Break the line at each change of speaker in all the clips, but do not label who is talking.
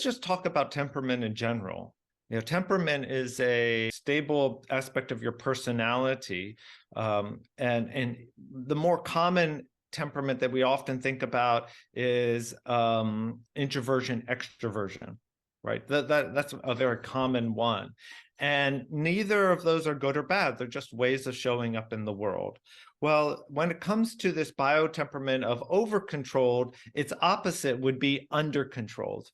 just talk about temperament in general. Temperament is a stable aspect of your personality, and the more common temperament that we often think about is introversion, extroversion, right? That's a very common one. And neither of those are good or bad. They're just ways of showing up in the world. Well, when it comes to this biotemperament of over-controlled, its opposite would be under-controlled.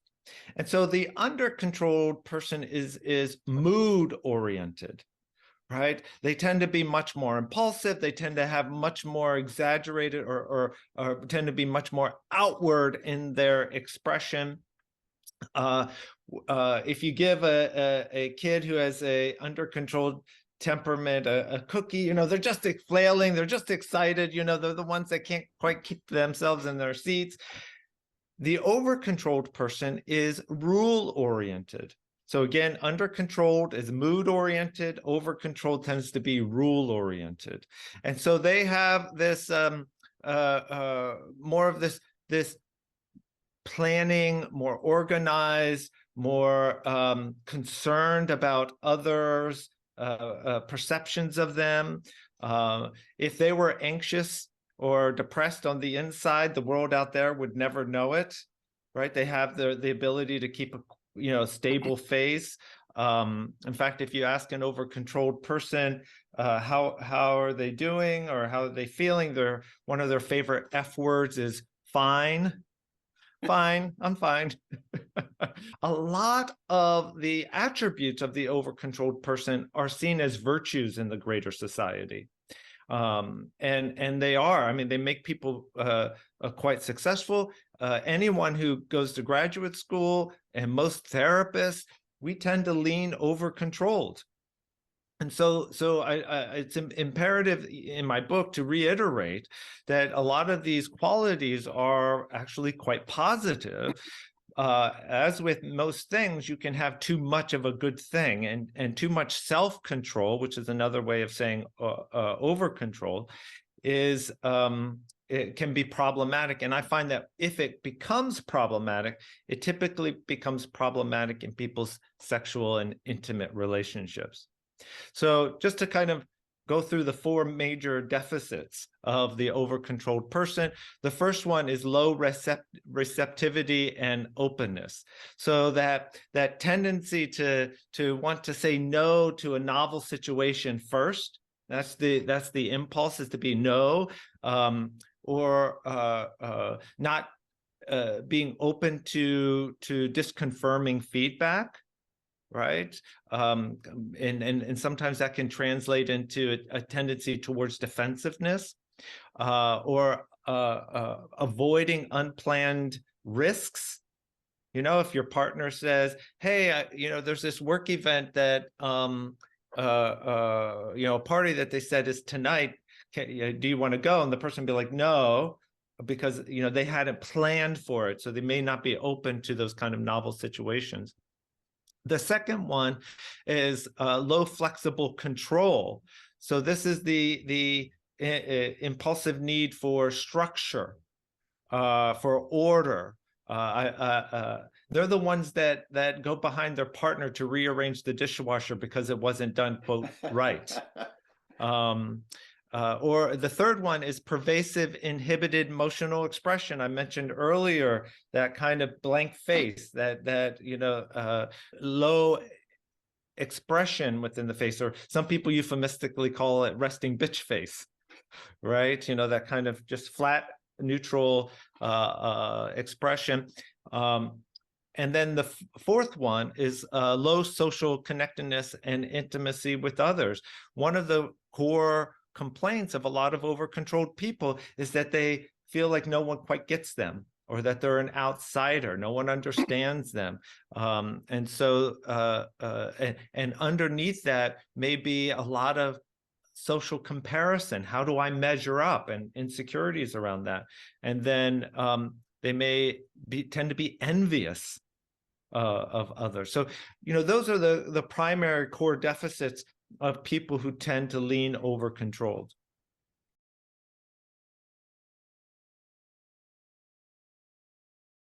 And so the under-controlled person is mood-oriented, right? They tend to be much more impulsive. They tend to have much more exaggerated or tend to be much more outward in their expression. If you give a kid who has a under-controlled temperament a cookie, they're just flailing, they're just excited, they're the ones that can't quite keep themselves in their seats. The over-controlled person is rule-oriented. So again, under-controlled is mood-oriented, over-controlled tends to be rule-oriented. And so they have this more of this planning, more organized, more concerned about others' perceptions of them. If they were anxious or depressed on the inside, the world out there would never know it, right? They have the ability to keep a stable face. In fact, if you ask an over-controlled person how are they doing or how are they feeling, one of their favorite F words is fine. Fine, I'm fine. A lot of the attributes of the over-controlled person are seen as virtues in the greater society. And they are. I mean, they make people quite successful. Anyone who goes to graduate school and most therapists, we tend to lean over-controlled. And so it's imperative in my book to reiterate that a lot of these qualities are actually quite positive. As with most things, you can have too much of a good thing, and too much self-control, which is another way of saying over-control, it can be problematic. And I find that if it becomes problematic, it typically becomes problematic in people's sexual and intimate relationships. So just to kind of go through the four major deficits of the over-controlled person. The first one is low receptivity and openness. So that tendency to want to say no to a novel situation first. That's the impulse, is to be no, or not being open to disconfirming feedback. Right. And sometimes that can translate into a tendency towards defensiveness, or avoiding unplanned risks. If your partner says, hey, there's this work event that, a party that they said is tonight, do you want to go? And the person be like, no, because, they hadn't planned for it. So they may not be open to those kind of novel situations. The second one is low flexible control. So this is the impulsive need for structure, for order. They're the ones that go behind their partner to rearrange the dishwasher because it wasn't done, quote, right. Or the third one is pervasive inhibited emotional expression. I mentioned earlier that kind of blank face, that low expression within the face, or some people euphemistically call it resting bitch face, right? That kind of just flat, neutral expression. And then the fourth one is low social connectedness and intimacy with others. One of the core complaints of a lot of over-controlled people is that they feel like no one quite gets them, or that they're an outsider, no one understands them. And so and underneath that may be a lot of social comparison. How do I measure up? And insecurities around that. And then they may tend to be envious of others. So, those are the primary core deficits of people who tend to lean over-controlled.